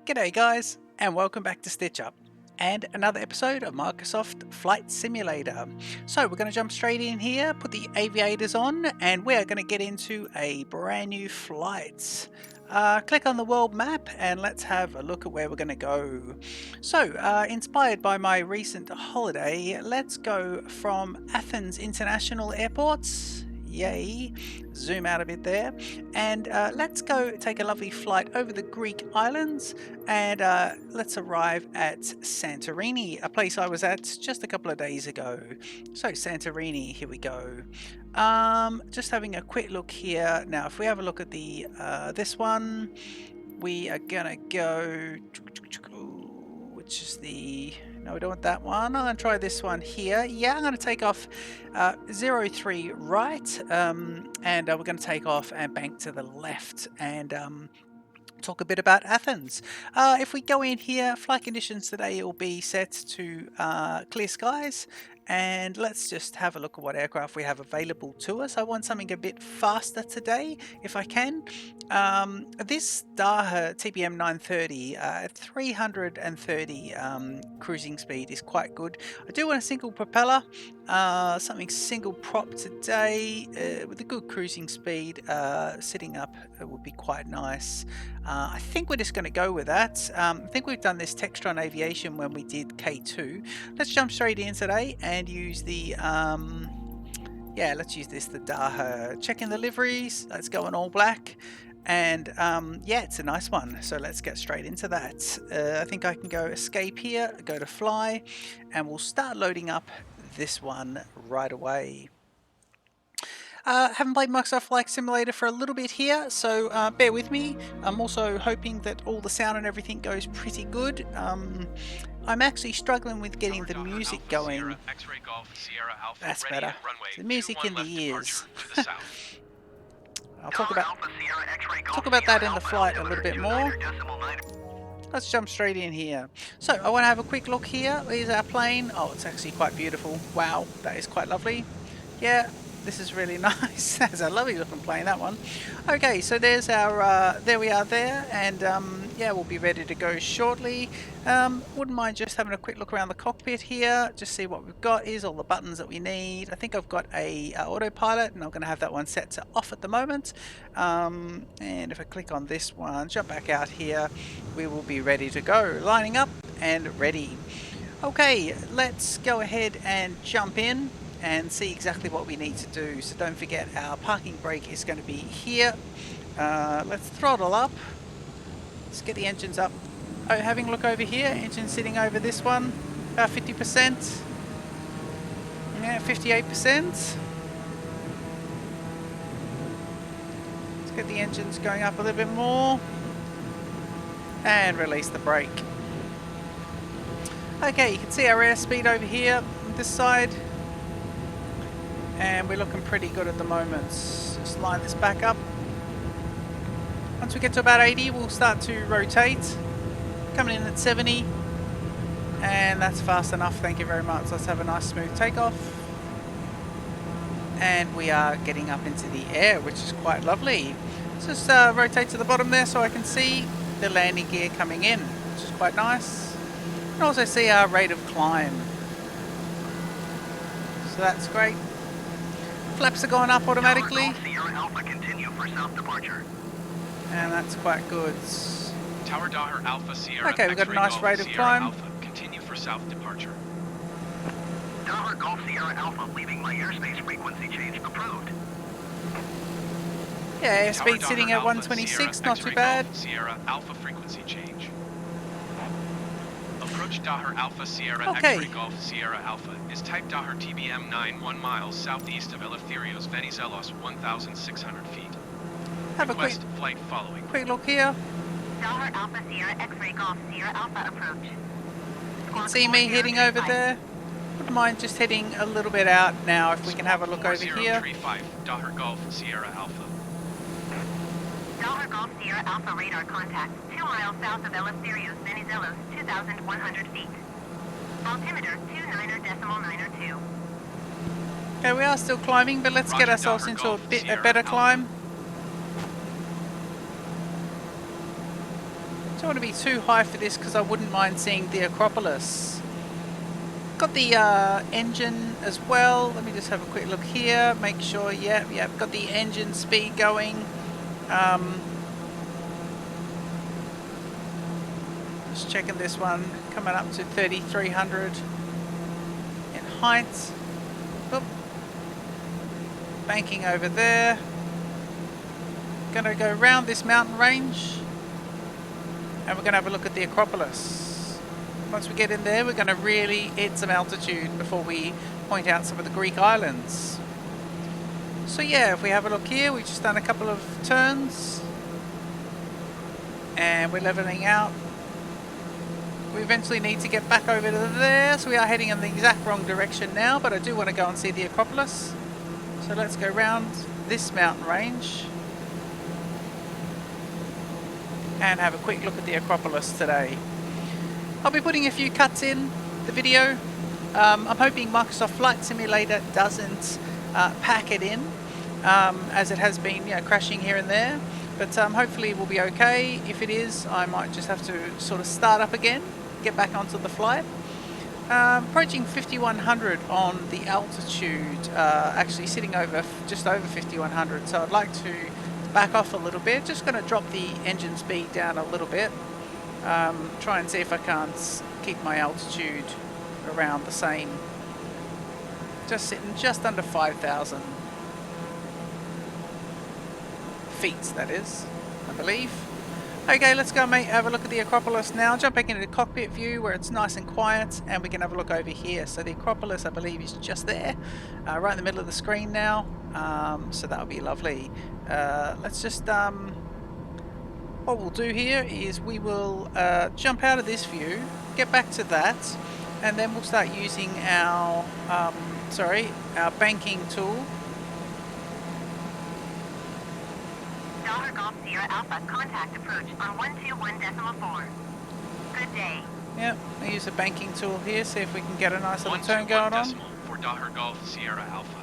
G'day guys, and welcome back to Stitch Up and another episode of Microsoft Flight Simulator. So we're going to jump straight in here, put the aviators on, and we're going to get into a brand new flight. Click on the world map and let's have a look at where we're going to go. So, inspired by my recent holiday, let's go from Athens International Airport. Yay, zoom out a bit there, and let's go take a lovely flight over the Greek islands, and let's arrive at Santorini, a place I was at just a couple of days ago. So Santorini, here we go. Just having a quick look here. Now if we have a look at the this one, we are gonna go, which is the, no, we don't want that one. I'm going to try this one here. Yeah, I'm going to take off 03 right, and we're going to take off and bank to the left and talk a bit about Athens. If we go in here, flight conditions today will be set to clear skies, and let's just have a look at what aircraft we have available to us. I want something a bit faster today if I can. This Daha TBM 930 at 330 cruising speed is quite good. I do want a single propeller, something single prop today with a good cruising speed. Sitting up would be quite nice. I think we're just going to go with that. I think we've done this Textron Aviation when we did K2. Let's jump straight in today and use the yeah, let's use this, the Daha. Check in the liveries. Let's go in all black. And yeah, it's a nice one, so let's get straight into that. I think I can go escape here, go to fly, and we'll start loading up this one right away. Haven't played Microsoft Flight Simulator for a little bit here, so bear with me. I'm also hoping that all the sound and everything goes pretty good. I'm actually struggling with getting the music going. That's better. The music in the ears. I'll talk about that in the flight a little bit more. Let's jump straight in here. So I want to have a quick look here. Here's our plane. Oh, it's actually quite beautiful. Wow, that is quite lovely. Yeah, this is really nice. That's a lovely looking plane, that one. Okay, so there's our, there we are there, and yeah, we'll be ready to go shortly. Wouldn't mind just having a quick look around the cockpit here, just see what we've got. Here's all the buttons that we need. I think I've got a autopilot, and I'm going to have that one set to off at the moment. And if I click on this one, jump back out here, we will be ready to go. Lining up and ready. Okay, let's go ahead and jump in and see exactly what we need to do. So don't forget, our parking brake is going to be here. Let's throttle up. Let's get the engines up. Oh, having a look over here, engine sitting over this one, about 50%. Yeah, 58%. Let's get the engines going up a little bit more. And release the brake. Okay, you can see our airspeed over here on this side. And we're looking pretty good at the moment. Just line this back up. Once we get to about 80, we'll start to rotate. Coming in at 70. And that's fast enough, thank you very much. Let's have a nice smooth takeoff. And we are getting up into the air, which is quite lovely. Let's just rotate to the bottom there so I can see the landing gear coming in, which is quite nice. And also see our rate of climb. So that's great. Flaps are going up automatically. And that's quite good. Tower Daher Alpha Sierra. Okay, we've got a nice rate of climb. Alpha. Continue for south departure. Daher Golf Sierra Alpha, leaving my airspace frequency change approved. Yeah, airspeed sitting at 126, not too bad. Sierra Alpha frequency change. Approach Daher Alpha Sierra X-ray Golf Sierra Alpha is type Daher TBM 9 1 miles southeast of Eleftherios Venizelos 1,600 feet. Have Request a flight following. quick look here. Daher Alpha Sierra X-ray Golf Sierra Alpha approach. You can see me heading over there. Wouldn't mind just heading a little bit out now if we can have a look over here. 4035 Daher Golf Sierra Alpha. Daher Golf Sierra Alpha radar contact 2 miles south of Eleftherios Venizelos 2,100 feet. Altimeter 29.902. Okay, we are still climbing, but let's get ourselves into a better climb. Don't want to be too high for this because I wouldn't mind seeing the Acropolis. Got the engine as well. Let me just have a quick look here. Make sure, yeah, got the engine speed going. Just checking this one, coming up to 3,300 in height. Oop. Banking over there. Gonna go round this mountain range and we're gonna have a look at the Acropolis. Once we get in there, we're gonna really hit some altitude before we point out some of the Greek islands. So yeah, if we have a look here, we've just done a couple of turns and we're leveling out. We eventually need to get back over to there, so we are heading in the exact wrong direction now, but I do want to go and see the Acropolis. So let's go round this mountain range and have a quick look at the Acropolis today. I'll be putting a few cuts in the video. I'm hoping Microsoft Flight Simulator doesn't pack it in, as it has been, you know, crashing here and there. But hopefully it will be okay. If it is, I might just have to sort of start up again, get back onto the flight. Approaching 5,100 on the altitude, actually sitting over just over 5,100. So I'd like to back off a little bit. Just going to drop the engine speed down a little bit. Try and see if I can't keep my altitude around the same. Just sitting just under 5,000 feet, that is, I believe. Okay, let's go mate, have a look at the Acropolis now. Jump back into the cockpit view where it's nice and quiet, and we can have a look over here. So the Acropolis, I believe, is just there, right in the middle of the screen now. So that'll be lovely. Let's just what we'll do here is we will jump out of this view, get back to that, and then we'll start using our our banking tool. Dollar Golf Sierra Alpha, contact approach on 121.4. Good day. Yep, I use a banking tool here, see if we can get a nice little turn going on. For Daher Golf Sierra Alpha.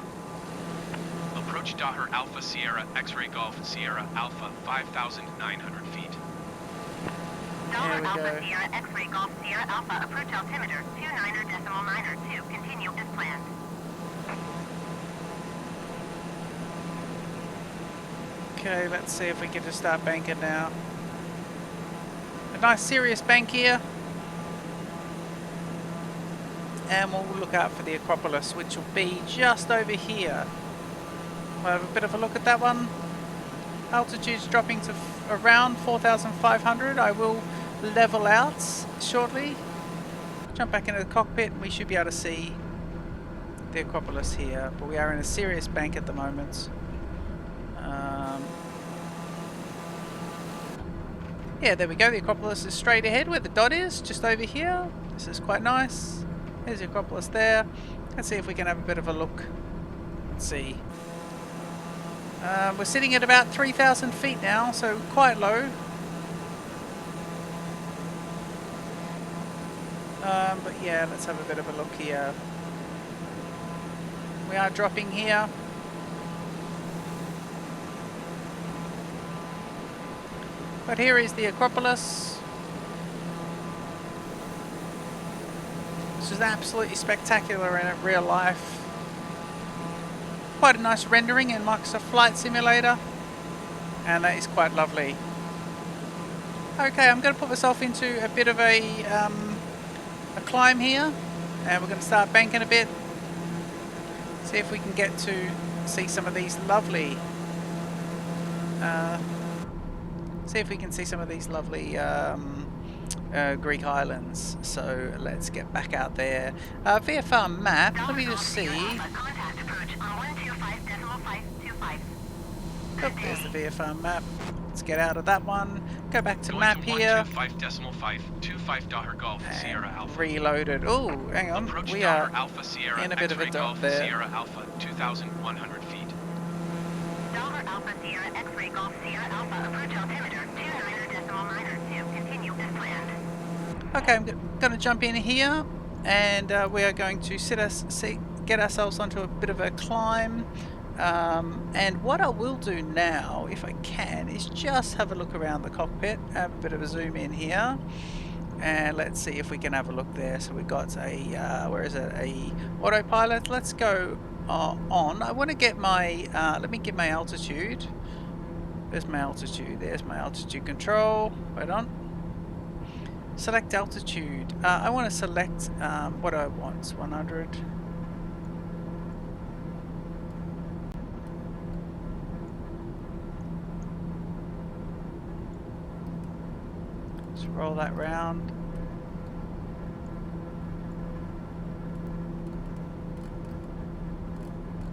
Approach Daher Alpha Sierra X-Ray Golf Sierra Alpha 5,900 feet. Dollar Alpha Sierra X-Ray Golf Sierra Alpha, approach altimeter 29.902. Continue as planned. Okay, let's see if we can just start banking now. A nice serious bank here. And we'll look out for the Acropolis, which will be just over here. We'll have a bit of a look at that one. Altitude's dropping to around 4,500. I will level out shortly. Jump back into the cockpit and we should be able to see the Acropolis here. But we are in a serious bank at the moment. Yeah, there we go. The Acropolis is straight ahead where the dot is, just over here. This is quite nice. There's the Acropolis there. Let's see if we can have a bit of a look. Let's see. We're sitting at about 3,000 feet now, so quite low. But yeah, let's have a bit of a look here. We are dropping here. But here is the Acropolis. This is absolutely spectacular in real life. Quite a nice rendering in Microsoft Flight Simulator, and that is quite lovely. Okay, I'm going to put myself into a bit of a climb here, and we're going to start banking a bit. See if we can get to see some of these lovely Greek islands. So let's get back out there. VFR map, let me just see. Oh, there's the VFR map. Let's get out of that one. Go back to map here. 125.525 Daher Golf Sierra Alpha. Reloaded. Oh, hang on. Approach We Daher are Alpha Sierra in a bit of a X-Ray dot Golf there. Sierra Alpha 2,100 feet. Dollar Alpha Sierra X-Ray Golf Sierra Alpha, approach altimeter 29.902. Continue as planned. Okay, I'm going to jump in here, and we are going to get ourselves onto a bit of a climb. And what I will do now, if I can, is just have a look around the cockpit, have a bit of a zoom in here, and let's see if we can have a look there. So we've got a, where is it, a autopilot. Let's go on. I want to get my, let me get my altitude. There's my altitude, there's my altitude control. Wait on. Select altitude. I want to select, what do I want, 100. Roll that round.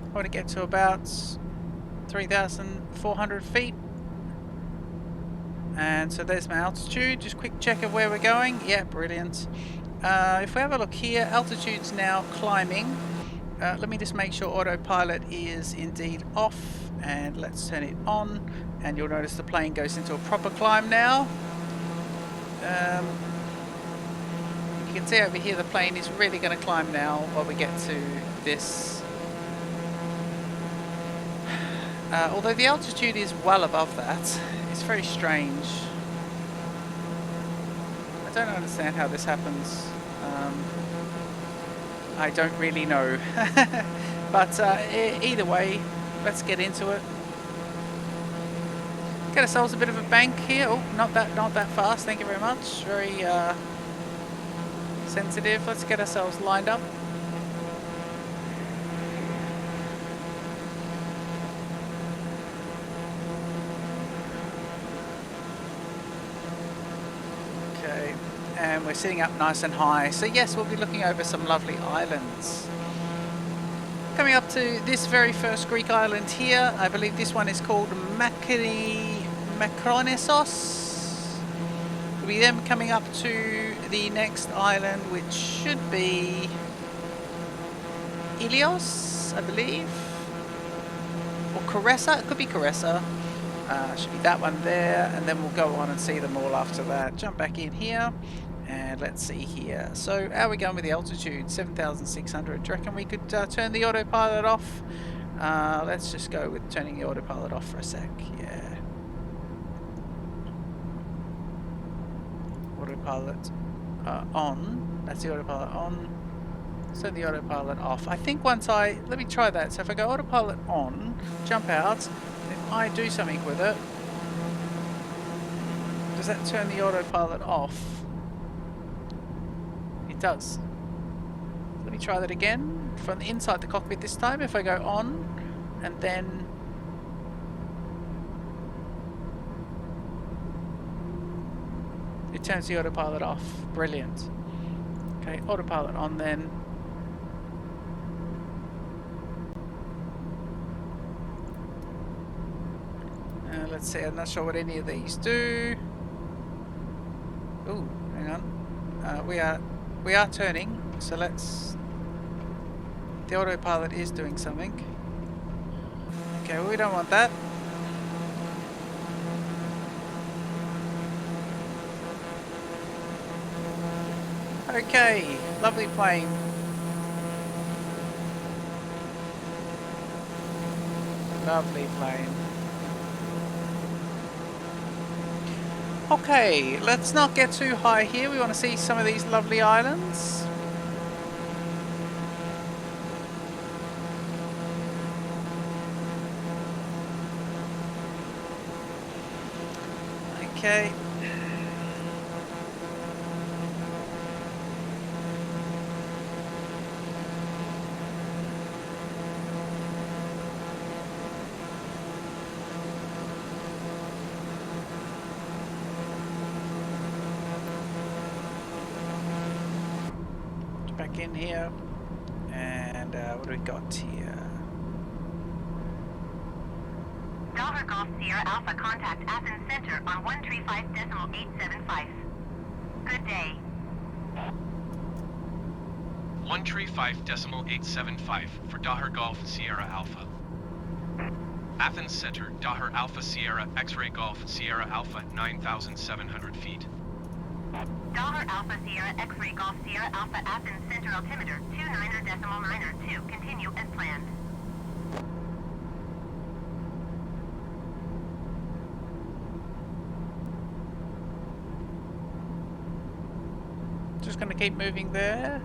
I want to get to about 3,400 feet. And so there's my altitude. Just quick check of where we're going. Yeah, brilliant. If we have a look here, altitude's now climbing. Let me just make sure autopilot is indeed off. And let's turn it on. And you'll notice the plane goes into a proper climb now. You can see over here the plane is really going to climb now while we get to this. Although the altitude is well above that, it's very strange. I don't understand how this happens. I don't really know. But either way, let's get into it. Get ourselves a bit of a bank here. Oh, not that fast. Thank you very much. Very sensitive. Let's get ourselves lined up. Okay, and we're sitting up nice and high. So yes, we'll be looking over some lovely islands. Coming up to this very first Greek island here. I believe this one is called Makronesos. We'll be then coming up to the next island, which should be Ilios, I believe, or Caressa. It could be Caressa. Should be that one there, and then we'll go on and see them all after that. Jump back in here, and let's see here. So how are we going with the altitude? 7,600. Do you reckon we could turn the autopilot off? Let's just go with turning the autopilot off for a sec. Yeah. Autopilot on. That's the autopilot on. So the autopilot off. I think once let me try that. So if I go autopilot on, jump out, if I do something with it, does that turn the autopilot off? It does. Let me try that again from inside the cockpit this time. If I go on and then it turns the autopilot off. Brilliant. Okay, autopilot on then. Let's see, I'm not sure what any of these do. Ooh, hang on. We are turning, so let's. The autopilot is doing something. Okay, well, we don't want that. Okay, lovely plane. Lovely plane. Okay, let's not get too high here. We want to see some of these lovely islands. Okay. Back in here, and what do we got here? Delta Golf Sierra Alpha, contact Athens Center on 135.875. Good day. 135.875 for Dahar Golf Sierra Alpha. Athens Center, Dahar Alpha Sierra X-Ray Golf Sierra Alpha, 9,700 feet. Dahar Alpha Sierra X-Ray Golf Sierra Alpha Athens Center altimeter 29.992. Continue as planned. Just going to keep moving there.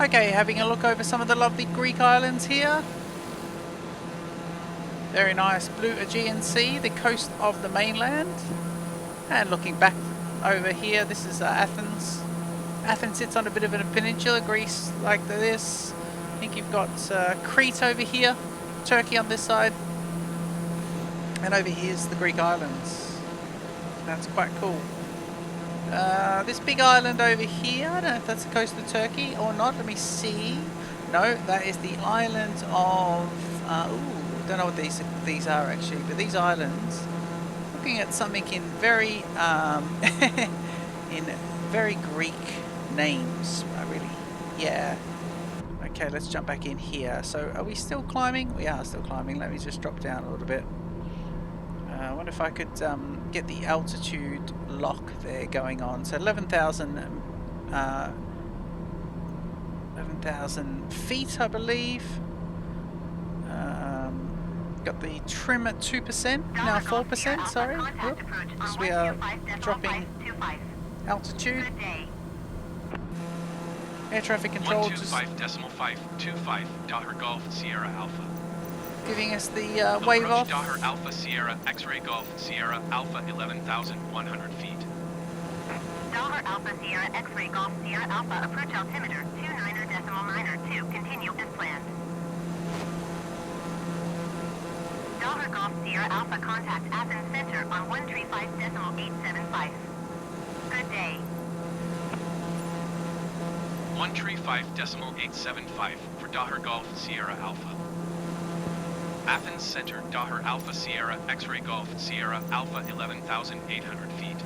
Okay, having a look over some of the lovely Greek islands here. Very nice blue Aegean Sea, the coast of the mainland. And looking back over here, this is Athens. Athens sits on a bit of a peninsula, Greece like this. I think you've got Crete over here, Turkey on this side. And over here's the Greek islands. That's quite cool. This big island over here, I don't know if that's the coast of Turkey or not. Let me see. No, that is the island of... ooh, don't know what these are actually, but these islands, looking at something in very in very Greek names. Really, yeah. Okay, let's jump back in here. So, are we still climbing? We are still climbing. Let me just drop down a little bit. I wonder if I could get the altitude lock there going on. So 11,000 feet, I believe. Got the trim at 2%, now 4%, sorry. Because we are dropping altitude. Air traffic control just 125.525 Daher Golf Sierra Alpha. Giving us the wave off. Daher Alpha Sierra X-Ray Golf Sierra Alpha 11,100 feet. Daher Alpha Sierra X-Ray Golf Sierra Alpha approach altimeter 29.902. Continue as planned. Daher Golf Sierra Alpha contact Athens Center on 135.875. Good day. 135.875 for Daher Golf Sierra Alpha. Athens Center, Daher Alpha Sierra X-Ray Golf Sierra Alpha 11,800 feet.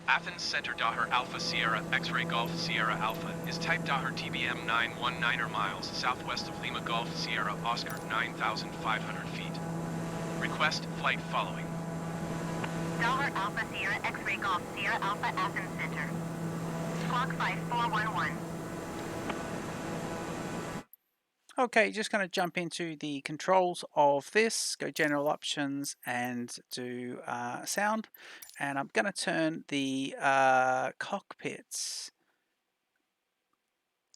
Athens Center Daher Alpha Sierra X-Ray Golf Sierra Alpha is type Daher TBM 919er miles southwest of Lima Golf Sierra Oscar 9,500 feet. Request flight following. Daher Alpha Sierra X-Ray Golf Sierra Alpha Athens Center. Squawk 5411. Okay, just going to jump into the controls of this, go general options and do sound. And I'm going to turn the cockpits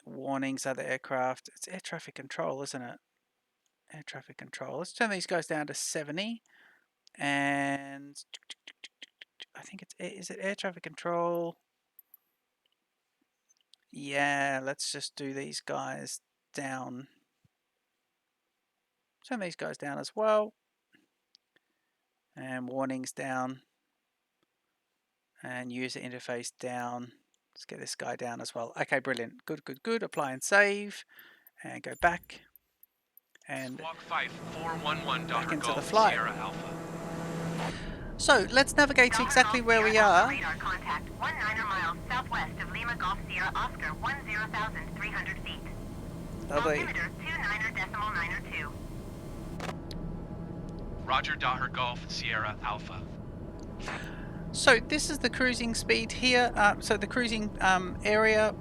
warnings of the aircraft. It's air traffic control, isn't it? Air traffic control. Let's turn these guys down to 70. And I think is it air traffic control? Yeah, let's just do these guys down. Turn these guys down as well. And warnings down. And user interface down. Let's get this guy down as well. Okay, brilliant. Good, good, good. Apply and save. And go back. And Squawk 5411 back Daher into the Golf flight. Sierra Alpha. So let's navigate to exactly where we are. Radar contact 19 miles southwest of Lima Golf Sierra Oscar 10,300 feet. Lovely. Altimeter 29.902. Roger Daher Golf Sierra Alpha. So this is the cruising speed here. So the cruising area,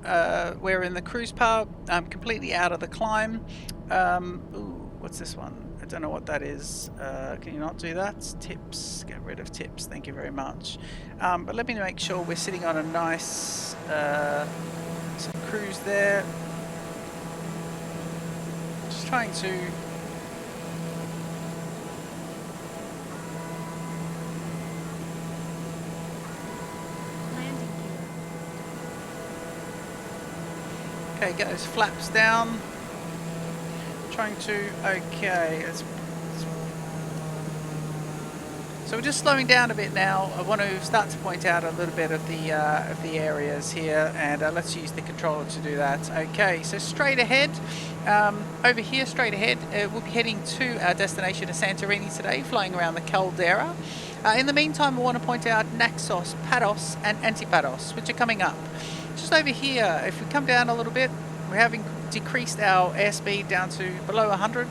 we're in the cruise part, completely out of the climb. Ooh, what's this one? I don't know what that is. Can you not do that? Tips. Get rid of tips. Thank you very much. But let me make sure we're sitting on a nice cruise there. Just trying to... Okay, get those flaps down. Trying to, okay, let's So we're just slowing down a bit now. I want to start to point out a little bit of the areas here, and let's use the controller to do that. Okay, so straight ahead, over here, straight ahead, we'll be heading to our destination of Santorini today, flying around the caldera. In the meantime, I want to point out Naxos, Pados, and Antipados, which are coming up. Just over here, if we come down a little bit, we're having decreased our airspeed down to below 100,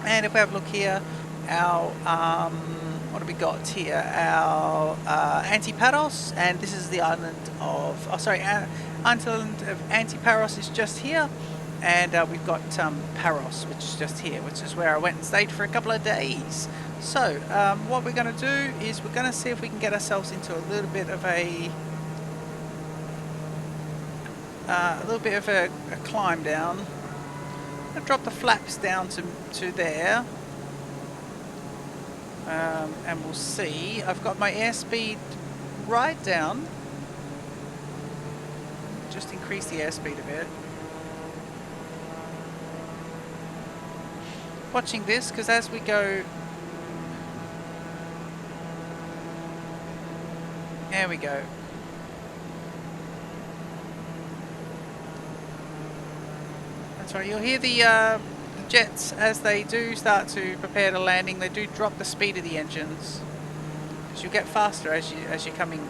and if we have a look here, our what have we got here? Our Antipados, and this is the island of, island of Antiparos is just here, and we've got Paros, which is just here, which is where I went and stayed for a couple of days. So what we're going to do is we're going to see if we can get ourselves into a little bit of a climb down. I'll drop the flaps down to there. And we'll see. I've got my airspeed right down. Just increase the airspeed a bit. Watching this, because as we go... There we go. That's right, you'll hear the jets as they do start to prepare to landing. They do drop the speed of the engines, because you get faster as you're coming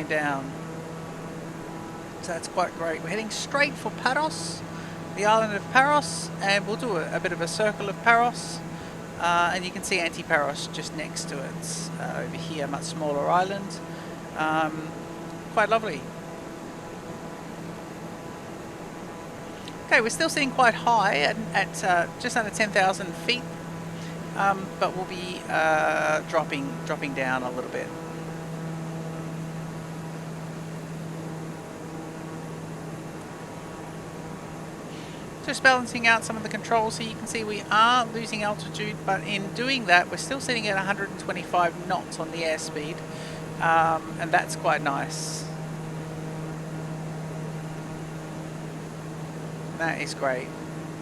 down. So that's quite great. We're heading straight for Paros, the island of Paros, and we'll do a bit of a circle of Paros, and you can see Antiparos just next to it over here, much smaller island. Quite lovely. Okay, we're still sitting quite high at just under 10,000 feet, but we'll be dropping down a little bit. Just balancing out some of the controls here. You can see we are losing altitude, but in doing that, we're still sitting at 125 knots on the airspeed, and that's quite nice. That is great.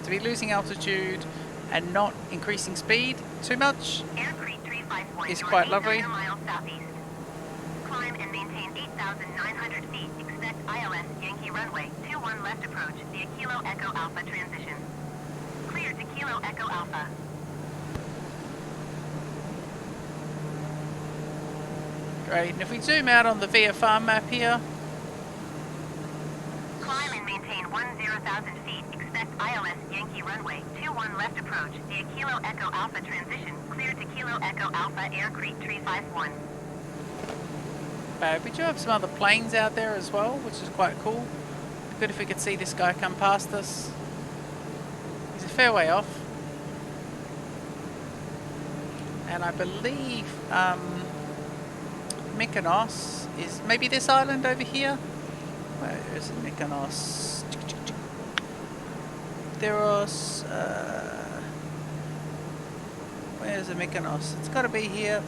To be losing altitude and not increasing speed too much is quite lovely. Climb and maintain 8,900 feet. Expect ILS Yankee runway 21 left approach via Kilo Echo Alpha transition. Clear to Kilo Echo Alpha. Great. And if we zoom out on the VFR map here, climb and maintain 10,000 feet. Expect ILS Yankee runway 21 left approach via Kilo Echo Alpha transition. Clear to Kilo Echo Alpha Air Crete 351. we do have some other planes out there as well, which is quite cool. Good if we could see this guy come past us. He's a fair way off. And I believe Mykonos is maybe this island over here. Where is it? Mykonos. Theros. Where's the Mykonos? It's got to be here.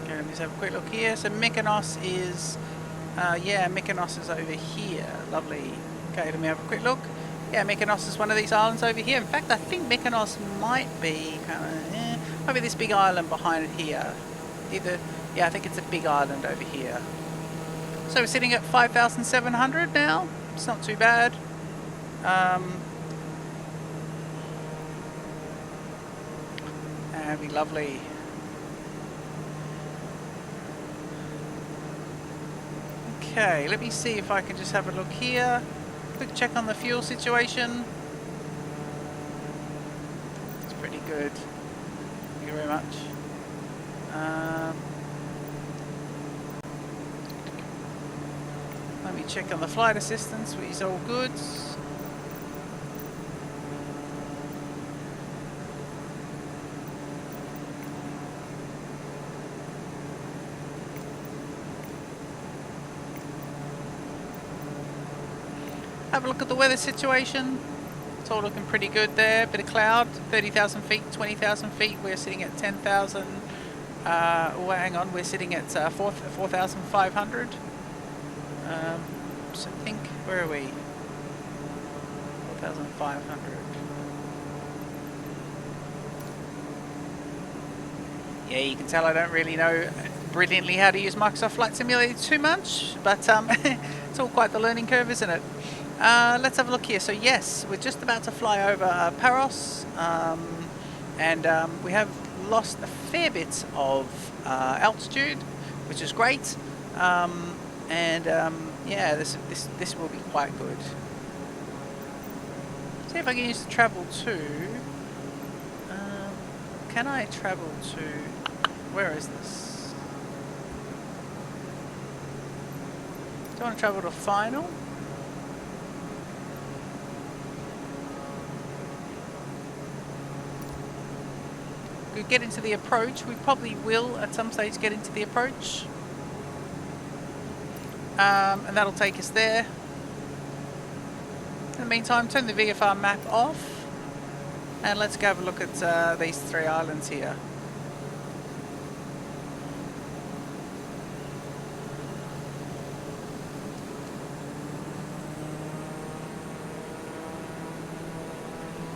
Okay, let me just have a quick look here. So Mykonos is, yeah, Mykonos is over here. Lovely. Okay, let me have a quick look. Yeah, Mykonos is one of these islands over here. In fact, I think Mykonos might be might be this big island behind it here. Either, yeah, I think it's a big island over here. So we're sitting at 5,700 now. It's not too bad. That'd be lovely. Okay, let me see if I can just have a look here. Quick check on the fuel situation. It's pretty good. Thank you very much. Let me check on the flight assistance, which is all good. Have a look at the weather situation. It's all looking pretty good there. Bit of cloud, 30,000 feet, 20,000 feet. We're sitting at 10,000. Oh, hang on, we're sitting at 4,500. So I think, where are we? 4,500. Yeah, you can tell I don't really know brilliantly how to use Microsoft Flight Simulator too much, but it's all quite the learning curve, isn't it? Let's have a look here. So yes, we're just about to fly over Paros, and we have lost a fair bit of altitude, which is great, yeah, this will be quite good. See if I can use the travel to. Can I travel to? Where is this? Do I want to travel to final? We get into the approach. We probably will at some stage get into the approach. And that'll take us there. In the meantime, turn the VFR map off. And let's go have a look at these 3 islands here.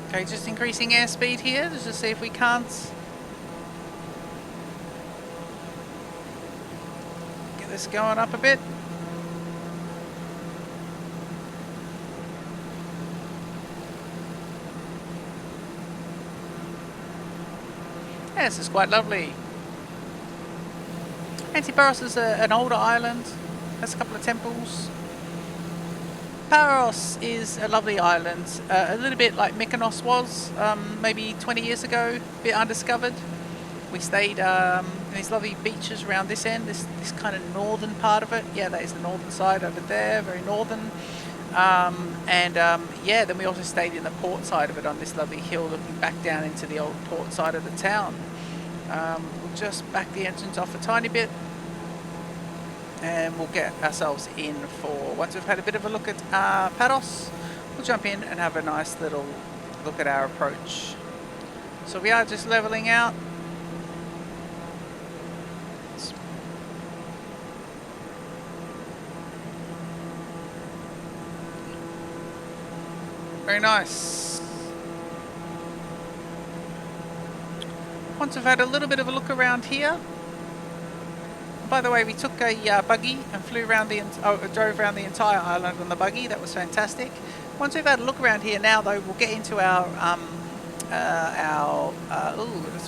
Okay, just increasing airspeed here, just to see if we can't get this going up a bit. Yeah, this is quite lovely. Antiparos is an older island. Has a couple of temples. Paros is a lovely island, a little bit like Mykonos was maybe 20 years ago, a bit undiscovered. We stayed in these lovely beaches around this end, this kind of northern part of it. Yeah, that is the northern side over there, very northern. Yeah, then we also stayed in the port side of it on this lovely hill looking back down into the old port side of the town. We'll just back the entrance off a tiny bit and we'll get ourselves in for, once we've had a bit of a look at Paros, we'll jump in and have a nice little look at our approach. So we are just leveling out. Very nice. Once we've had a little bit of a look around here. By the way, we took a buggy and flew around drove around the entire island on the buggy. That was fantastic. Once we've had a look around here now, though, we'll get into our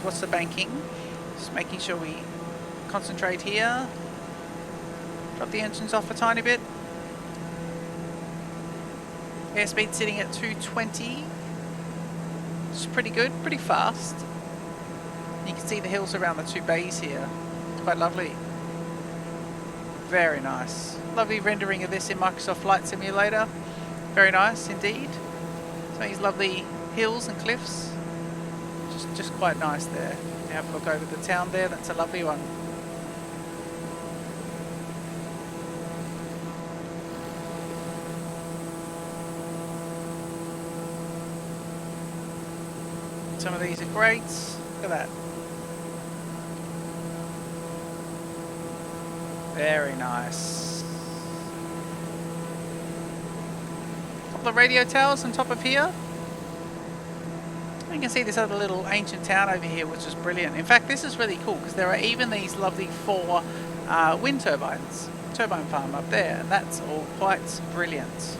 what's the banking? Just making sure we concentrate here. Drop the engines off a tiny bit. Airspeed sitting at 220. It's pretty good, pretty fast. You can see the hills around the 2 bays here. It's quite lovely. Very nice. Lovely rendering of this in Microsoft Flight Simulator. Very nice indeed. So these lovely hills and cliffs. Just quite nice there. You have a look over the town there. That's a lovely one. Some of these are great. Look at that. Very nice. Couple of radio towers on top of here. You can see this other little ancient town over here, which is brilliant. In fact, this is really cool because there are even these lovely 4 wind turbines, turbine farm up there, and that's all quite brilliant.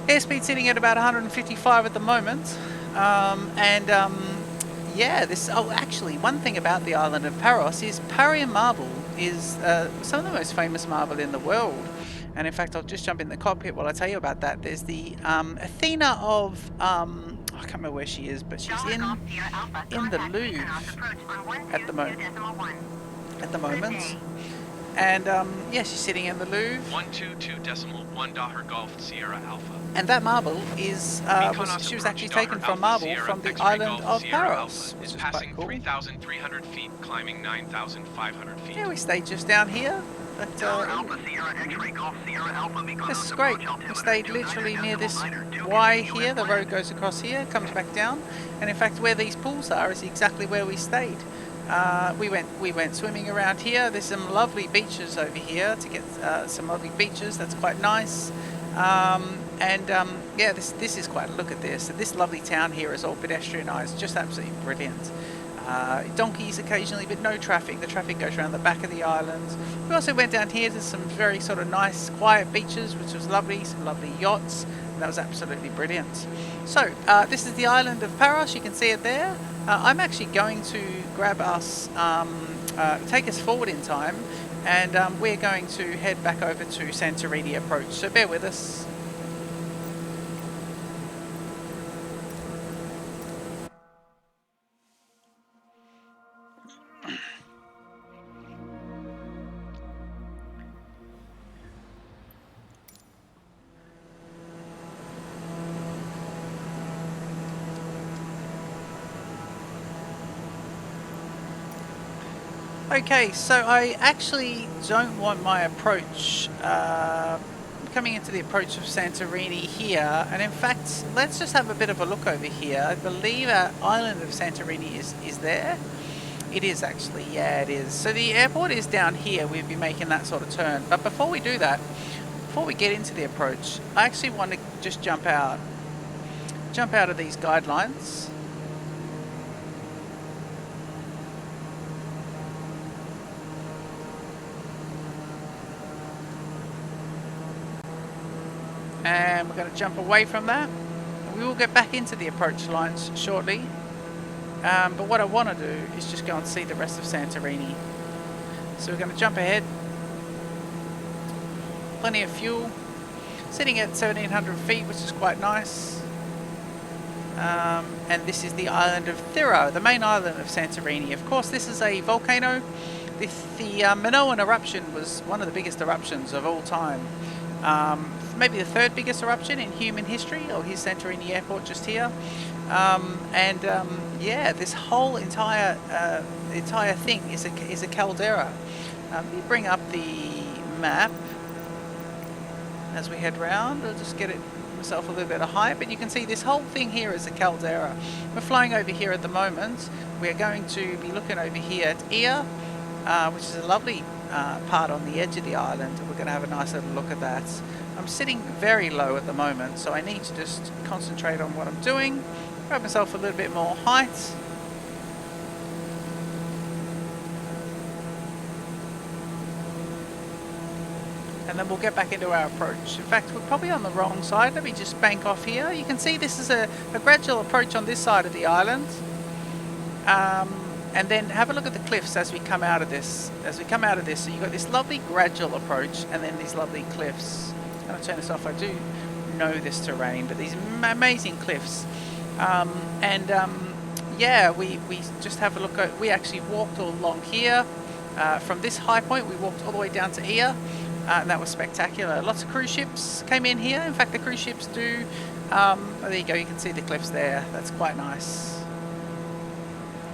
Airspeed sitting at about 155 at the moment, yeah, this. Oh, actually, one thing about the island of Paros is Parian marble is some of the most famous marble in the world. And in fact, I'll just jump in the cockpit while I tell you about that. There's the Athena of I can't remember where she is, but she's in the Louvre at the moment. And yeah, she's sitting in the Louvre. 122.1 Daher Golf Sierra Alpha. And that marble is she was actually taken from marble from the island of Paros, which is quite cool. 3,300 feet, climbing 9,500 feet. Yeah, we stayed just down here. But, this is great. We stayed literally near this Y here. The road goes across here, comes back down, and in fact, where these pools are is exactly where we stayed. we went swimming around here. There's some lovely beaches over here to get some lovely beaches. That's quite nice. Yeah, this is quite. Look at this. This lovely town here is all pedestrianised. Just absolutely brilliant. Donkeys occasionally, but no traffic. The traffic goes around the back of the island. We also went down here to some very sort of nice, quiet beaches, which was lovely. Some lovely yachts. That was absolutely brilliant. So this is the island of Paros. You can see it there. I'm actually going to grab us, take us forward in time, and we're going to head back over to Santorini approach. So bear with us. Okay, so I actually don't want my approach coming into the approach of Santorini here, and in fact let's just have a bit of a look over here. I believe our island of Santorini is there. It is actually, yeah, it is. So the airport is down here. We'd be making that sort of turn, but before we do that, before we get into the approach, I actually want to just jump out of these guidelines. And we're going to jump away from that. We will get back into the approach lines shortly. But what I want to do is just go and see the rest of Santorini. So we're going to jump ahead. Plenty of fuel. Sitting at 1700 feet, which is quite nice. And this is the island of Thiro, the main island of Santorini. Of course, this is a volcano. The Minoan eruption was one of the biggest eruptions of all time. Maybe the third biggest eruption in human history, or here's Santorini Airport just here. Yeah, this whole entire thing is a caldera. Let me bring up the map as we head round. I'll just get it myself a little bit of height, but you can see this whole thing here is a caldera. We're flying over here at the moment. We're going to be looking over here at Ia, which is a lovely part on the edge of the island. We're going to have a nice little look at that. I'm sitting very low at the moment, so I need to just concentrate on what I'm doing. Grab myself a little bit more height. And then we'll get back into our approach. In fact, we're probably on the wrong side. Let me just bank off here. You can see this is a gradual approach on this side of the island. And then have a look at the cliffs as we come out of this. So you've got this lovely gradual approach and then these lovely cliffs. I'm going to turn this off. I do know this terrain, but these amazing cliffs. Yeah, we just have a look at, we actually walked all along here. From this high point, we walked all the way down to Ia. And that was spectacular. Lots of cruise ships came in here. In fact, the cruise ships do. Oh, there you go. You can see the cliffs there. That's quite nice.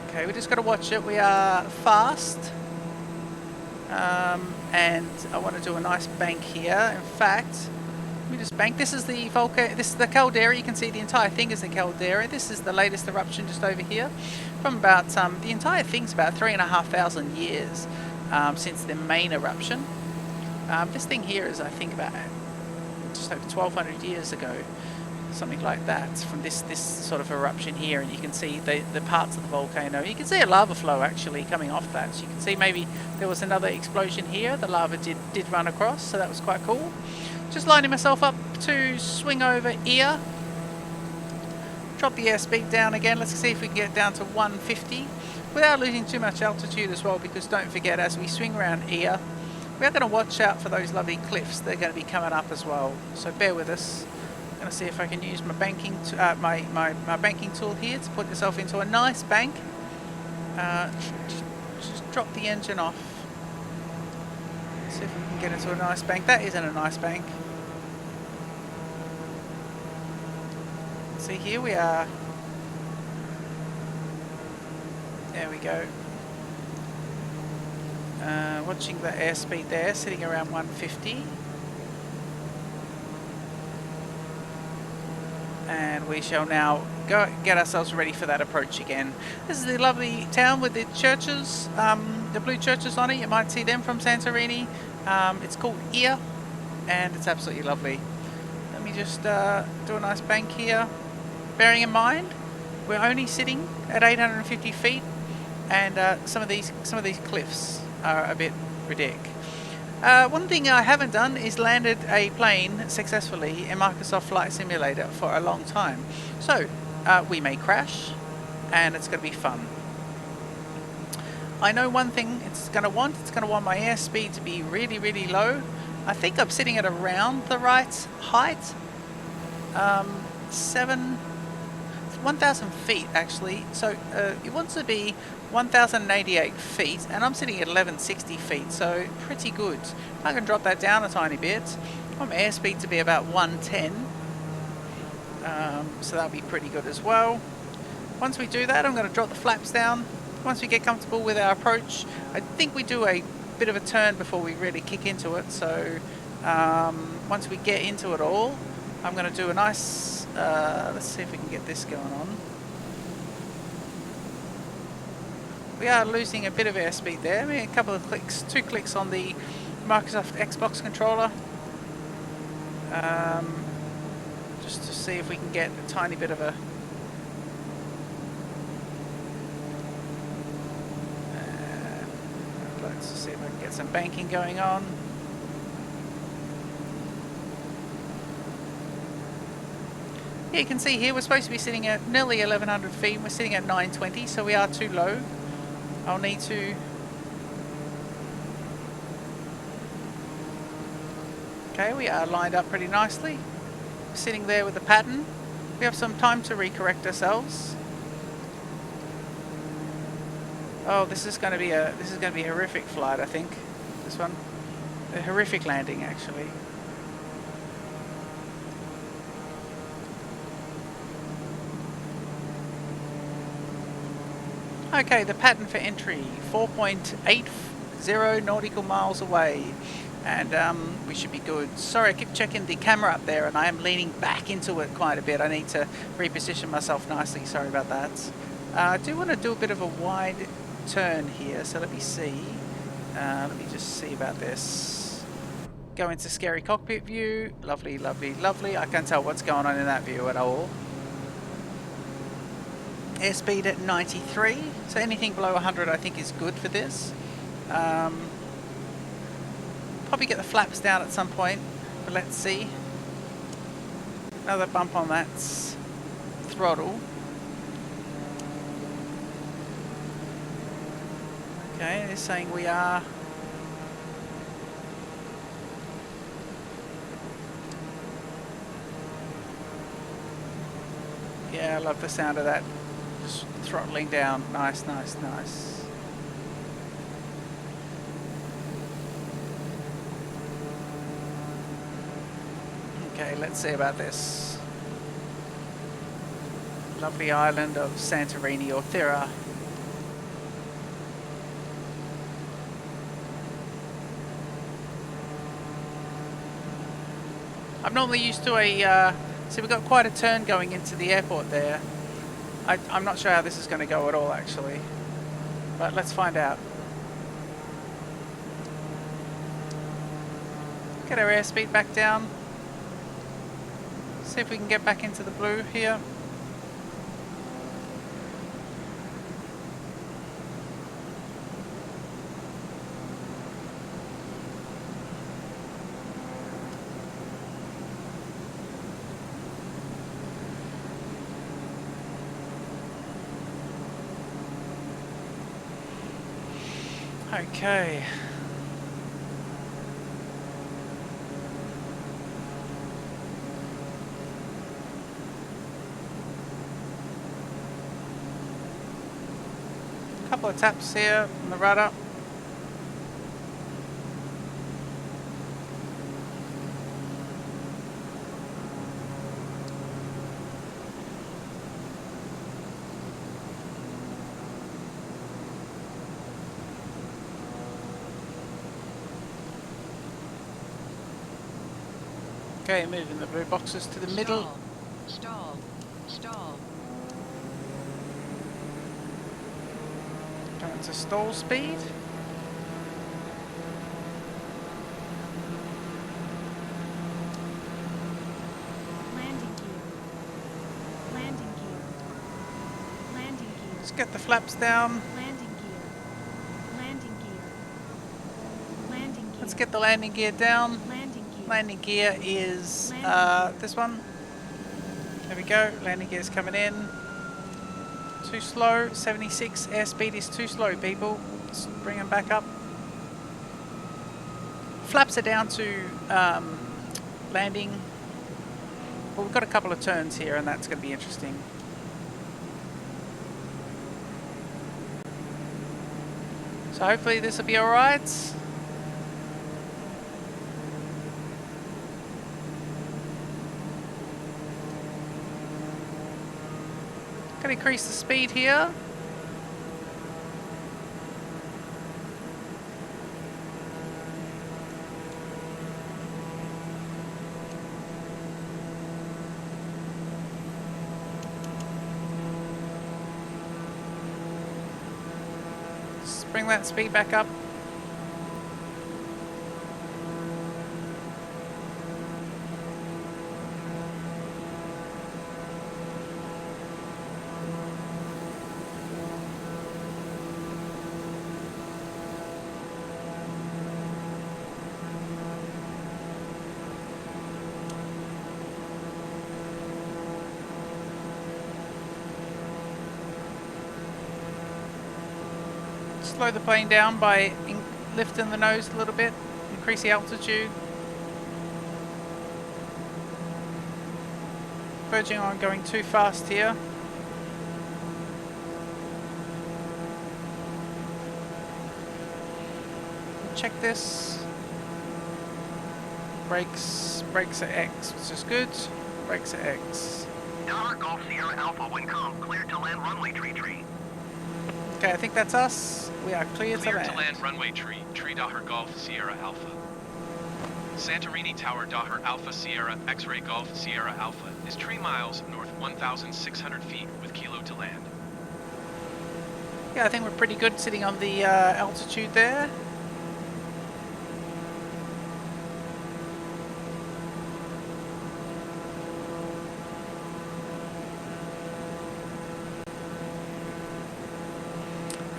Okay, we just got to watch it. We are fast. And I want to do a nice bank here. In fact, let me just bank. This is the volcano. This is the caldera. You can see the entire thing is the caldera. This is the latest eruption just over here. From about the entire thing's about 3,500 years since the main eruption. This thing here is, I think, about just over 1,200 years ago, something like that, from this sort of eruption here. And you can see the parts of the volcano. You can see a lava flow actually coming off that. So you can see maybe there was another explosion here. The lava did run across, so that was quite cool. Just lining myself up to swing over Ia. Drop the airspeed down again. Let's see if we can get down to 150 without losing too much altitude as well, because don't forget, as we swing around Ia, we are going to watch out for those lovely cliffs. They're going to be coming up as well, so bear with us. I'm going to see if I can use my banking my banking tool here to put yourself into a nice bank. Just drop the engine off. See if we can get into a nice bank. That isn't a nice bank. See, here we are. There we go. Watching the airspeed there, sitting around 150. And we shall now go get ourselves ready for that approach again. This is the lovely town with the churches, the blue churches on it. You might see them from Santorini. It's called Ia, and it's absolutely lovely. Let me just do a nice bank here. Bearing in mind, we're only sitting at 850 feet, and some of these cliffs are a bit ridiculous. One thing I haven't done is landed a plane successfully in Microsoft Flight Simulator for a long time. So, we may crash, and it's going to be fun. I know one thing it's going to want my airspeed to be really, really low. I think I'm sitting at around the right height. 1,000 feet actually. So, it wants to be 1,088 feet, and I'm sitting at 1,160 feet, so pretty good. I can drop that down a tiny bit. I want my airspeed to be about 110, so that'll be pretty good as well. Once we do that, I'm going to drop the flaps down. Once we get comfortable with our approach, I think we do a bit of a turn before we really kick into it, so once we get into it all, I'm going to do a nice, let's see if we can get this going on. We are losing a bit of airspeed there. Maybe a couple of clicks, 2 clicks on the Microsoft Xbox controller. Just to see if we can get a tiny bit of a... let's see if I can get some banking going on. Yeah, you can see here we're supposed to be sitting at nearly 1,100 feet. We're sitting at 920, so we are too low. I'll need to... Okay, we are lined up pretty nicely. Sitting there with the pattern. We have some time to recorrect ourselves. Oh, this is going to be a horrific flight, I think. This one, a horrific landing, actually. Okay, the pattern for entry, 4.80 nautical miles away, and we should be good. Sorry, I keep checking the camera up there, and I am leaning back into it quite a bit. I need to reposition myself nicely, sorry about that. I do want to do a bit of a wide turn here, so let me see. Let me just see about this. Go into scary cockpit view. Lovely, lovely, lovely. I can't tell what's going on in that view at all. Airspeed at 93, so anything below 100 I think is good for this. Probably get the flaps down at some point, but let's see. Another bump on that throttle. Okay, they're saying we are... Yeah, I love the sound of that. Just throttling down. Nice, nice, nice. Okay, let's see about this. Lovely island of Santorini or Thera. I'm normally used to a... see, we've got quite a turn going into the airport there. I'm not sure how this is going to go at all, actually. But let's find out. Get our airspeed back down. See if we can get back into the blue here. Okay. Couple of taps here on the rudder. Okay, moving the blue boxes to the middle. Stall. Stall. Turn to stall speed. Landing gear. Landing gear. Landing gear. Just get the flaps down. Landing gear. Landing gear. Landing gear. Let's get the landing gear down. Landing gear. Landing gear is this one. There we go. Landing gear is coming in. Too slow. 76 airspeed is too slow, people. Let's bring them back up. Flaps are down to landing. Well, we've got a couple of turns here, and that's going to be interesting. So hopefully this will be alright. Going to increase the speed here. Just bring that speed back up. Slow the plane down by lifting the nose a little bit, increase the altitude. Verging on going too fast here. Check this. Brakes at X, which is good. Brakes at X. Dollar Golf Sierra Alpha, when calm, cleared to land runway tree. Okay, I think that's us. We are clear to Clear land. to land runway tree Daher Golf Sierra Alpha. Santorini Tower Daher Alpha Sierra X-ray Golf Sierra Alpha is 3 miles north 1,600 feet with kilo to land. Yeah, I think we're pretty good sitting on the altitude there.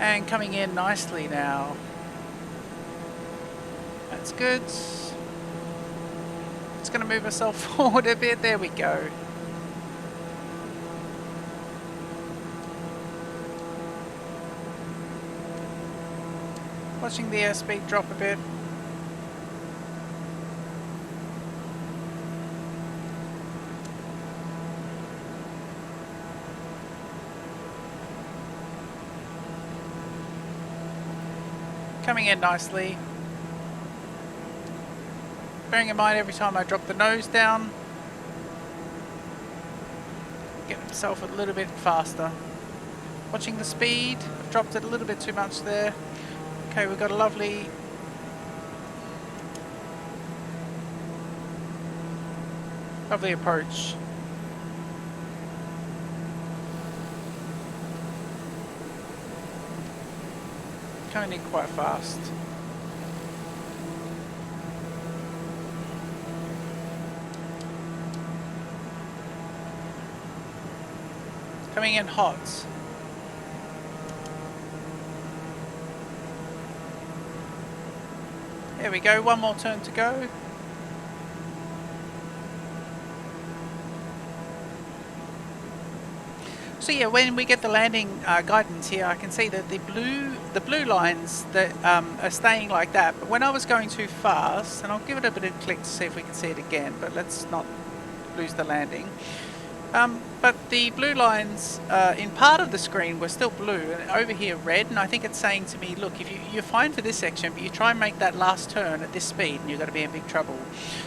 And coming in nicely now. That's good. It's going to move ourselves forward a bit. There we go. Watching the airspeed drop a bit. Coming in nicely. Bearing in mind every time I drop the nose down, get myself a little bit faster. Watching the speed, I've dropped it a little bit too much there. Okay, we've got a lovely approach. Coming in quite fast. Coming in hot. There we go, one more turn to go. So yeah, when we get the landing guidance here, I can see that the blue lines that are staying like that. But when I was going too fast, and I'll give it a bit of a click to see if we can see it again, but let's not lose the landing. But the blue lines in part of the screen were still blue, and over here red, and I think it's saying to me, look, if you're fine for this section, but you try and make that last turn at this speed, and you're going to be in big trouble.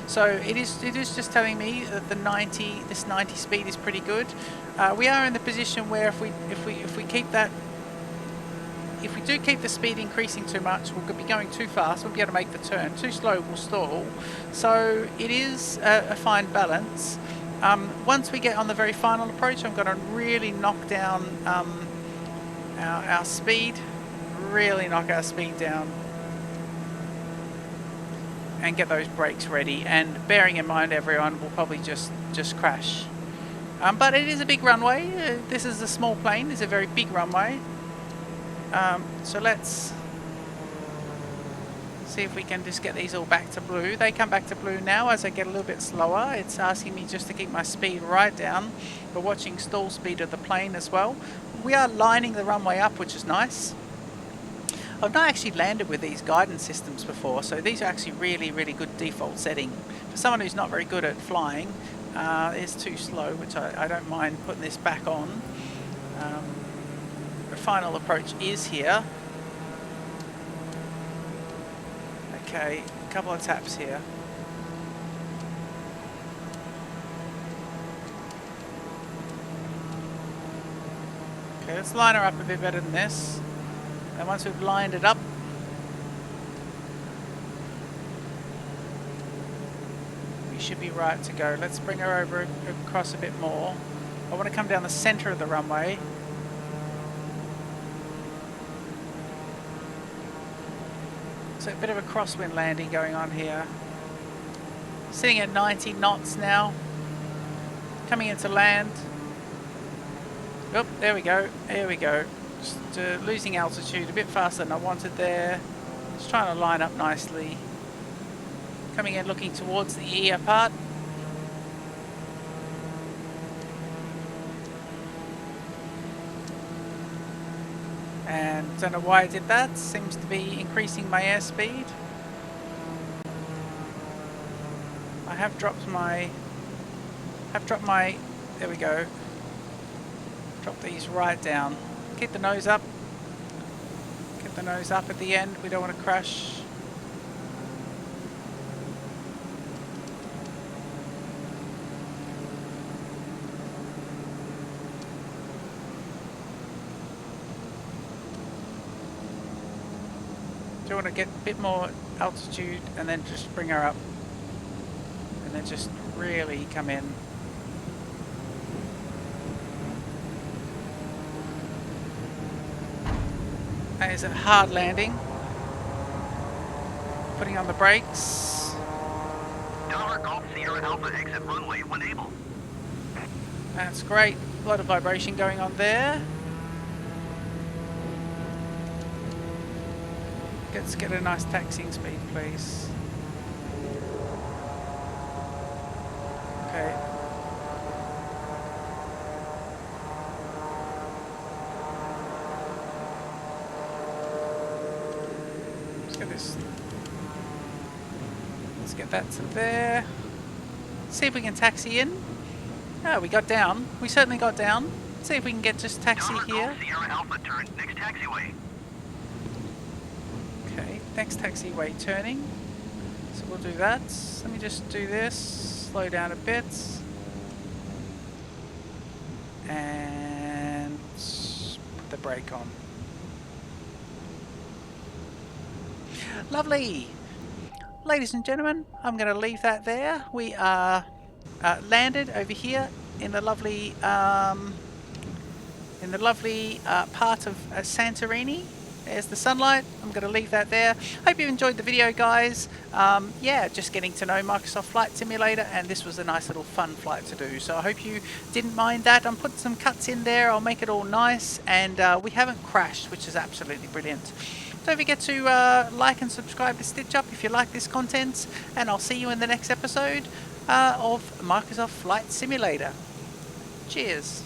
So it is just telling me that this 90 speed is pretty good. We are in the position where if we keep that, if we do keep the speed increasing too much, we'll be going too fast, we'll be able to make the turn. Too slow, we'll stall. So it is a fine balance. Once we get on the very final approach, I'm going to really knock down our speed really knock our speed down and get those brakes ready. And bearing in mind, everyone will probably just crash. But it is a big runway. This is a small plane. It's a very big runway. So let's see if we can just get these all back to blue. They come back to blue now as I get a little bit slower. It's asking me just to keep my speed right down. We're watching stall speed of the plane as well. We are lining the runway up, which is nice. I've not actually landed with these guidance systems before, so these are actually really, really good default setting. For someone who's not very good at flying, it's too slow, which I don't mind putting this back on. The final approach is here. Okay, a couple of taps here. Okay, let's line her up a bit better than this. And once we've lined it up, we should be right to go. Let's bring her over across a bit more. I want to come down the center of the runway. So a bit of a crosswind landing going on here. Sitting at 90 knots now. Coming into land. Oh, there we go. There we go. Just losing altitude a bit faster than I wanted there. Just trying to line up nicely. Coming in looking towards the ear part. And don't know why I did that. Seems to be increasing my airspeed. I have dropped my... There we go. Drop these right down. Keep the nose up. Keep the nose up at the end. We don't want to crash. Do want to get a bit more altitude and then just bring her up. And then just really come in. That is a hard landing. Putting on the brakes. Tower Golf Sierra Alpha exit runway when able. That's great. A lot of vibration going on there. Let's get a nice taxiing speed, please. Okay. Let's get this. Let's get that to there. See if we can taxi in. Oh, we got down. We certainly got down. See if we can get just taxi here. Sierra Alpha turn next taxiway. Okay, next taxiway turning. So we'll do that. Let me just do this. Slow down a bit. And put the brake on. Lovely! Ladies and gentlemen, I'm going to leave that there. We are landed over here in the lovely part of Santorini. There's the sunlight. I'm going to leave that there. Hope you enjoyed the video, guys. Yeah, just getting to know Microsoft Flight Simulator, and this was a nice little fun flight to do. So I hope you didn't mind that. I'm putting some cuts in there. I'll make it all nice, and we haven't crashed, which is absolutely brilliant. Don't forget to like and subscribe to Stitch Up if you like this content, and I'll see you in the next episode of Microsoft Flight Simulator. Cheers.